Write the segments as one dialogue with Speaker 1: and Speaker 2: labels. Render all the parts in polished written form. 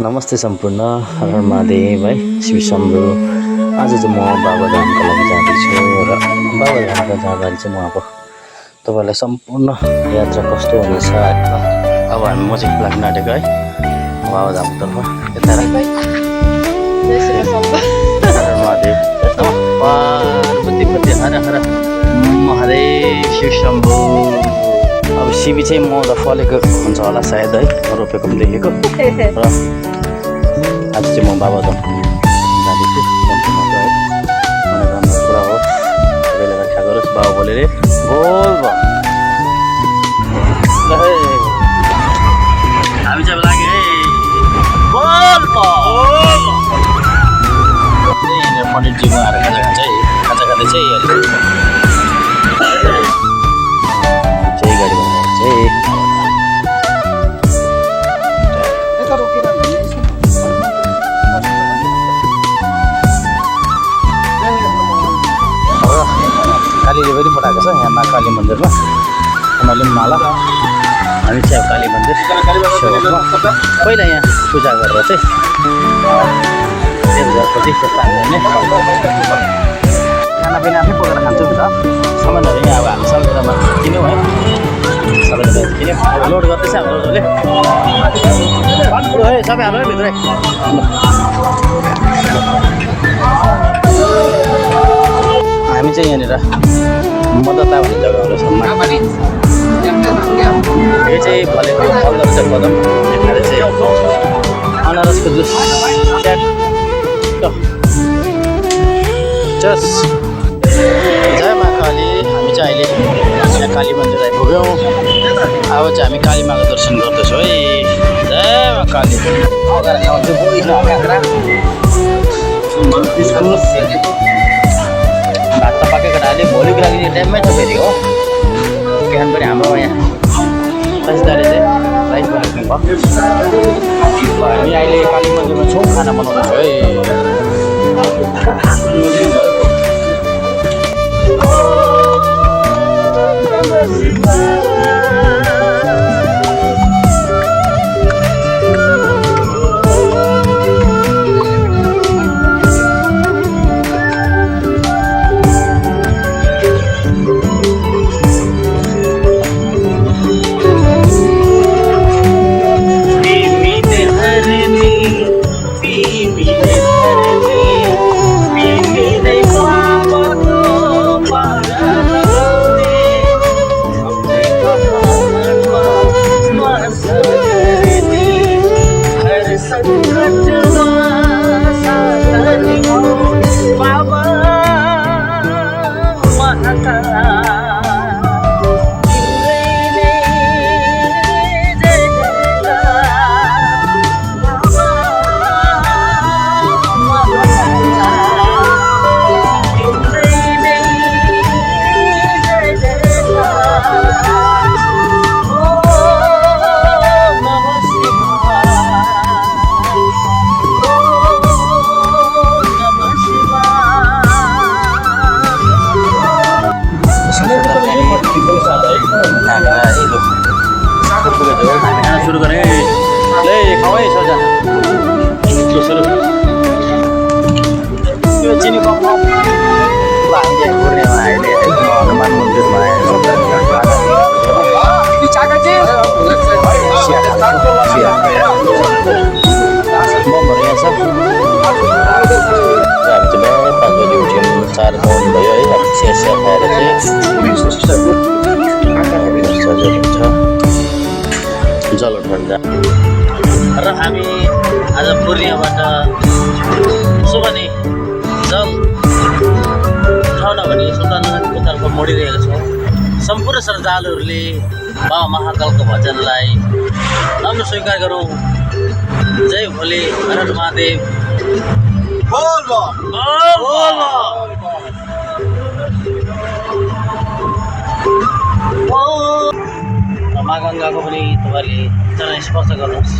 Speaker 1: नमस्ते सम्पूर्ण हर हर महादेव है शिव शम्भु। आज चाहिँ म बाबाधामको लागि जाँदैछु र बाबाधाममा जाँदाखेरि चाहिँ म अब तपाईँहरूलाई सम्पूर्ण यात्रा कस्तो हुनेछ अब म चाहिँ लाग्न आँटेको है बाबाधामतर्फ। यता हर हर महादेव पार्वती हर हर महादेव शिव शम्भु। अब सिबी चाहिँ म त फलेको हुन्छ होला सायद है, रोपेको पनि देखेको। र आज चाहिँ म बाबाधाम जाँदैछु सम्पूर्ण है, मनोकामना पुरा होस्, सबैले रक्षा गरोस् बाबा बोलेर बोल भयो। हामी चाहिँ लाग्यो है बोल पण्डितजीको आएर खाजा खान्छ है, खाजा खाँदै चाहिँ गाडी बनाएको चाहिँ कालीले पनि पठाएको छ यहाँ महाकाली मन्दिरमा। उनीहरूले पनि माला, हामी चाहिँ अब काली मन्दिर पहिला यहाँ पूजा गरेर चाहिँ देवघरपट्टि त्यस्ता हामीले खानापिना आफै पकाएर खान्छौँ नि त। सामानहरू यहाँ अब हामी सबैजनामा किन्यौँ है, सबैजना किन्यौँ। लोड गर्दैछ हाम्रो जसले है, सबै हाम्रो भित्रै हामी चाहिँ यहाँनिर मदता भन्ने जग्गा आउँदैछ। यो चाहिँ फलेको फल चाहिँ कदम देखाएर चाहिँ अनारसको जुस जस। जय महाकाली। हामी चाहिँ अहिले यहाँ काली मन्दिर आइपुग्यौँ। अब चाहिँ हामी काली माको दर्शन गर्दैछौँ है। जय महाकाली। भात त पाकेको डाले भोलिको लागि टाइममै छ फेरि हो। बिहान पनि हाम्रो यहाँ दाजुदाले चाहिँ राइस बनाइदिनु भयो। हामी अहिले काली मन्दिरमा छौँ, खाना बनाउँदैछौँ है। सुरु गरेँ ले खाऊ है सबजना सुरु। यो चिनी कम हामी चाहिँ पूर्णिमा अहिले हनुमान मन्दिरमा बमहरू यहाँ छ। हामी चाहिँ बिहान 5 बजी उठ्यौँ, 4 बजी भयो है। हामी चिया खाएर चाहिँ जल उठाउँदा र हामी आज पूर्णिमाबाट उसो भने जल उठाउन भने सुल्तानगञ्जको तर्फ मोडिरहेका छौँ। सम्पूर्ण श्रद्धालुहरूले बाबा महाकालको भजनलाई नम्र स्वीकार गरौँ। जय भोले, हर हर महादेव बोल बोल माँ गङ्गाको पनि तपाईँले चरण स्पर्श गर्नुहोस्।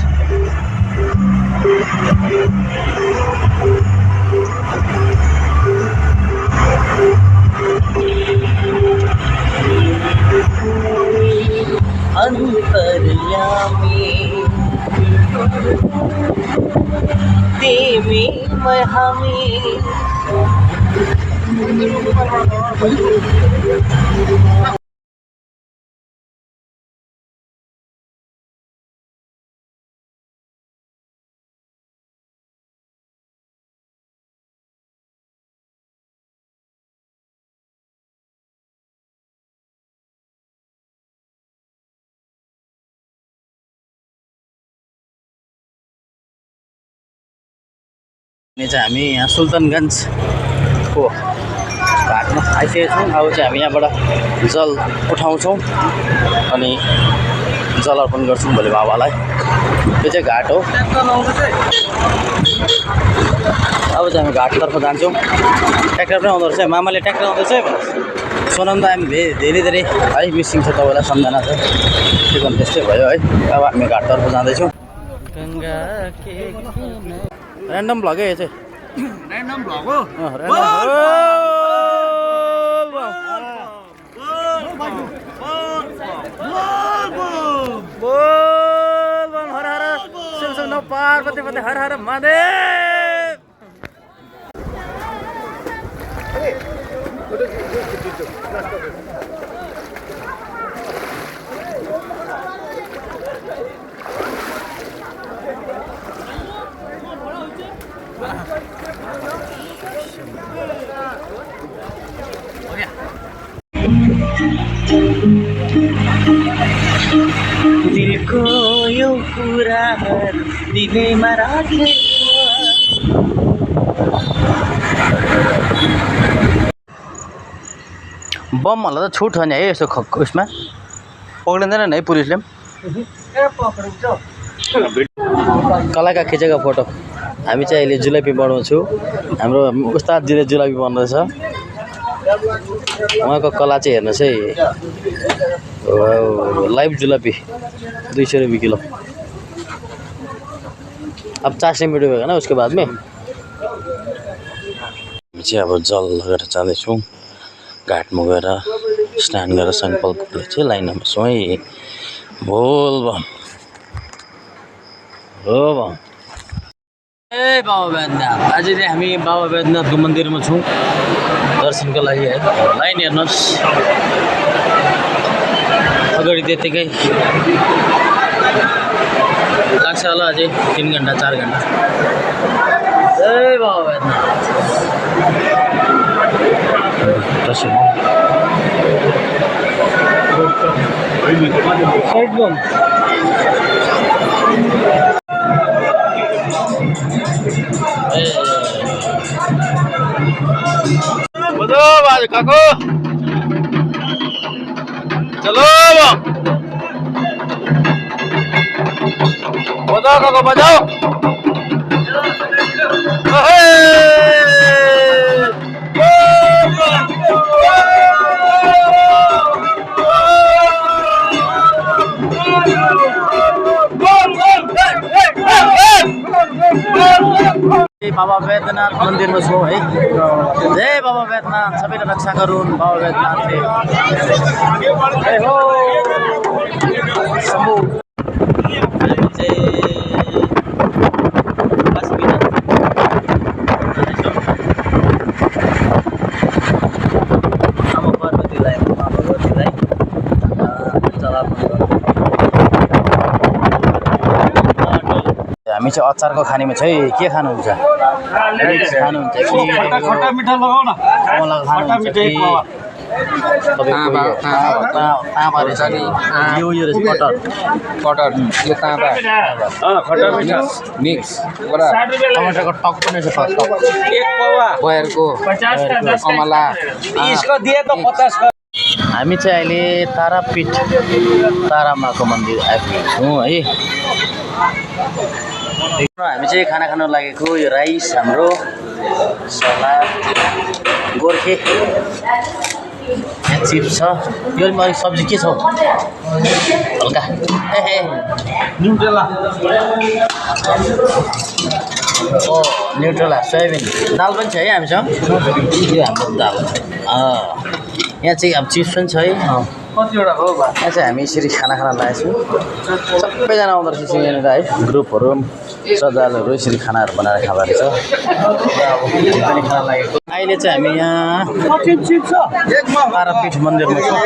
Speaker 1: अंतर्यामी तिमी मै हामी हामी यहाँ सुल्तानगञ्जको घाटमा आइसकेका छौँ। अब चाहिँ हामी यहाँबाट जल उठाउँछौँ अनि जल अर्पण गर्छौँ भोलि बाबालाई। यो चाहिँ घाट हो। अब चाहिँ हामी घाटतर्फ जान्छौँ। ट्र्याक्टर पनि आउँदो रहेछ, मामाले ट्र्याक्टर आउँदैछ है भन्नुहोस्। सोनाम त हामी धेरै धेरै है मिसिङ छ, तपाईँलाई सम्झना छ। त्यो पनि त्यस्तै भयो है। अब हामी घाटतर्फ जाँदैछौँ। ऱ्यान्डम भ्लग है यो चाहिँ।
Speaker 2: ऱ्यान्डम भ्लग हो।
Speaker 1: हर हर शिव शिव नौ पार्वती पति हर हर महादेव। दिलको यो कुरा दिलैमा राखे बमहरूलाई त छुट छ नि है यसो उसमा पक्रिँदैन है पुलिसले कलाका खिचेको फोटो। हामी चाहिँ अहिले जुलापी बनाउँछौँ। हाम्रो उस्तादजीले जुलापी बनाउँदैछ। उहाँको कला चाहिँ हेर्नुहोस् है। लाइभ जुलापी 200 रुपियाँ किलो। अब 400 मिनट भयो ना उसके बाद में हामी चाहिँ अब जल लगेर जाँदैछौँ। घाटमा गएर स्नान गरेर सङ्कल्पले चाहिँ लाइनमा बस्छौँ है। बोल बम हो बम। ए बाबा बैद्यनाथ, आज चाहिँ हामी बाबा बैद्यनाथको मन्दिरमा छौँ दर्शनको लागि है। लाइन हेर्नुहोस् अगाडि त्यतिकै लाग्छ होला अझै 3 घन्टा 4 घन्टा। जय बाबा बैद्यनाथ। काको चलो बजाओ काको बजाओ। बाबा बैद्यनाथ मन्दिरमा छौँ है। जय बाबा बैद्यनाथ, सबैले रक्षा गरून् बाबा बैद्यनाथले। जय हो शम्भु। आमा पार्वतीलाई भगवतीलाई हामी चाहिँ अचारको खानेमा चाहिँ के खानुहुन्छ? खानुहुन्छ कि
Speaker 2: खट्टा मिठा लगाउ न।
Speaker 1: खानुहुन्छ कि ताँबा रहेछ नि यो रहेछ कटर
Speaker 3: कटर यो ताँबा
Speaker 2: खट्टा मिठा
Speaker 3: मिक्स
Speaker 1: टमाटरको टक पनि छ।
Speaker 2: एक पौवा
Speaker 3: बयरको अमला
Speaker 2: 30 को दिए तो 50 का।
Speaker 1: हामी चाहिँ अहिले तारापीठ तारामाको मन्दिर आइपुगेको छौँ है। हामी चाहिँ खाना खान लागेको यो राइस हाम्रो सलाद गोर्खे चिप्स छ। यो अलिक सब्जी के छ हल्का
Speaker 2: न्युट्रेला
Speaker 1: ओ न्युट्रेला सोयाबिन दाल पनि छ है हामीसँग। यो हाम्रो दाल यहाँ चाहिँ अब चिप्स पनि छ है।
Speaker 2: कतिवटा हो बा
Speaker 1: यहाँ चाहिँ हामी यसरी खाना लागेको छौँ सबैजना आउँदो रहेछ यहाँनिर है ग्रुपहरू श्रद्धालुहरू यसरी खानाहरू बनाएर खाँदो रहेछ अब पनि खाना लागेको अहिले चाहिँ हामी यहाँ तारापीठ मन्दिरमा छौँ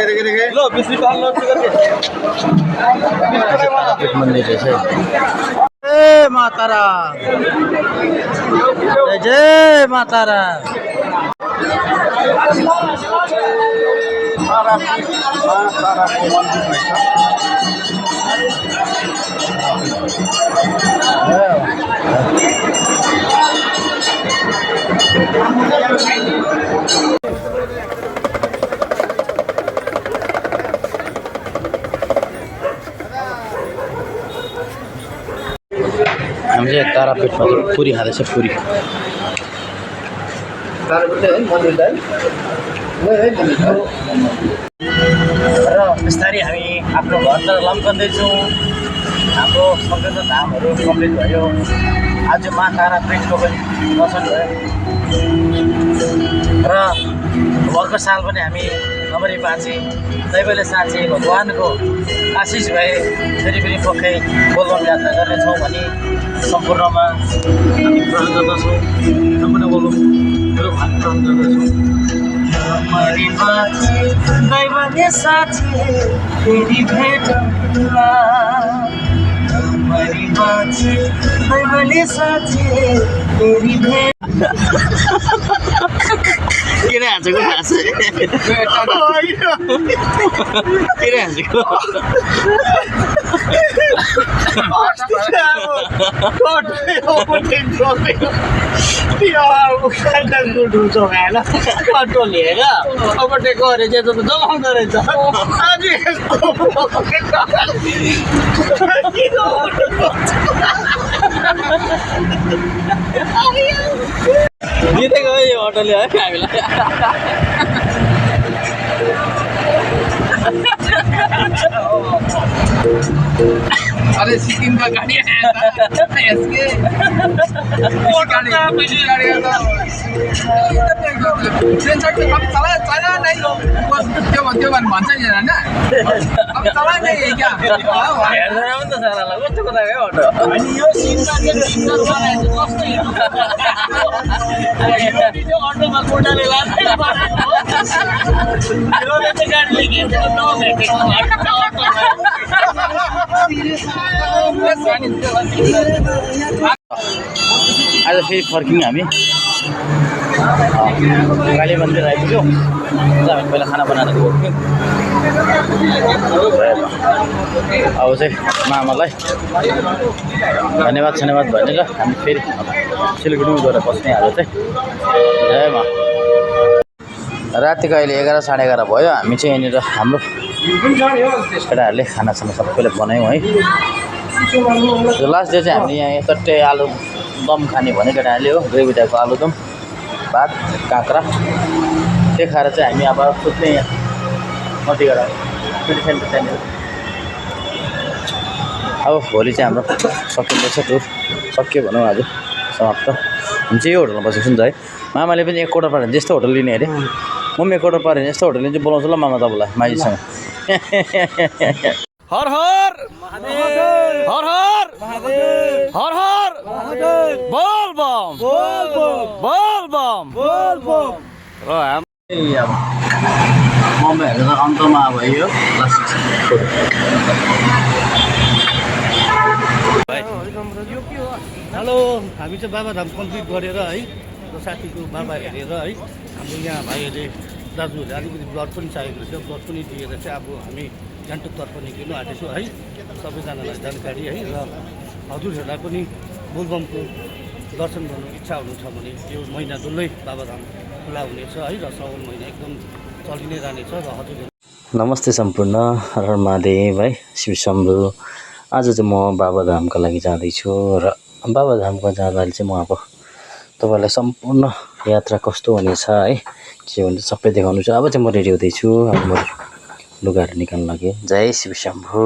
Speaker 1: तारापीठ मन्दिर रहेछ जय मातारा जय मातारा हामीले तारापीठमा पुरी खाँदैछ पुरी र बिस्तारै हामी आफ्नो घरतिर लम्कँदैछौँ हाम्रो सम्पूर्ण धामहरू कम्प्लिट भयो आज मा तारापीठको पनि दर्शन भयो र अर्को साल पनि हामी नमरी बाँचे दैवले साँचे भगवानको आशिष भए फेरि पनि पक्कै बोलबम यात्रा गर्नेछौँ भने सम्पूर्णमा हामी ग्रहण गर्दछौँ सम्पूर्ण बोलबमहरू हामी ग्रहण गर्दछौँ नमरी बाँचे दैवले साँचे फेरि भेटौँला नमरी बाँचे दैवले साँचे फेरि भेट किन हाँसेको हाँसे किन हाँसेको कटो लिएर अपटे गरे चाहिँ त जमाउँदो रहेछ जिते गयो यो अटोले है हामीलाई
Speaker 3: अरे सिक्किमका गाडी यसके चला नै त्यो भन्छ नि होइन अब चला नै क्या
Speaker 1: हेर्दैन पनि त सारालाई कस्तो कता गयो अटो
Speaker 3: अनि यो सिनमा चाहिँ कस्तो
Speaker 2: अटोमा कोटाले लाग्दै गाडी लिएर
Speaker 1: आज फेरि फर्क्यौँ हामी काली मन्दिर आइपुग्यौँ हामी पहिला खाना बनाएर गएको अब चाहिँ मामालाई धन्यवाद भनेर हामी फेरि सिलगढीमा गएर बस्ने आज चाहिँ जय मा रातिको अहिले 11 साढे 11 भयो हामी चाहिँ यहाँनिर हाम्रो केटाहरूले खानासाना सबैले बनायौँ है लास्ट डे चाहिँ हामीले यहाँ चट्टै आलु दम खाने भने केटाहरूले हो ग्रेभी टाइपको आलुदम भात काँक्रा त्यो खाएर चाहिँ हामी अब सुत्ने मटिगर अब भोलि चाहिँ हाम्रो सकिँदैछ टुर सक्यो भनौँ आज समाप्त हुन्छ यो होटलमा बसेको छु नि त है मामाले पनि 1 करोड पाऱ्यो भने जस्तो होटल लिने अरे म पनि 1 करोड पाऱ्यो भने जस्तो होटल लिन्छु बोलाउँछु ल मामा तपाईँलाई माइजीसँग हर हर महादेव हर हर महादेव हर हर महादेव बोल बम बोल बम बोल बम बोल बम र हामी अब मम्मीहरू त अन्तमा अब यो
Speaker 4: हेलो हामी चाहिँ बाबाधाम कम्प्लिट गरेर है र साथीको बाबा हेरेर है हाम्रो यहाँ भाइहरूले दाजुहरूले अलिकति ब्लड पनि चाहिएको रहेछ ब्लड पनि दिएर चाहिँ अब हामी गान्तोकतर्फ निक्लिनु आँटेछौँ है सबैजनालाई जानकारी है र हजुरहरूलाई पनि बोलबमको दर्शन गर्नु इच्छा हुनुहुन्छ भने यो महिना डल्लै बाबाधाम खुला हुनेछ है र साउन महिना एकदम चलि नै रहनेछ र हजुर
Speaker 1: नमस्ते सम्पूर्ण हर हर महादेव है शिव शम्भु आज चाहिँ म बाबाधामका लागि जाँदैछु र बाबाधाममा जाँदाखेरि चाहिँ म अब तपाईँहरूलाई सम्पूर्ण यात्रा कस्तो हुनेछ है के हुन्छ सबै देखाउनु छ अब चाहिँ म रेडी हुँदैछु अब म लुगाहरू निकाल्न लागि जय शिव शम्भु।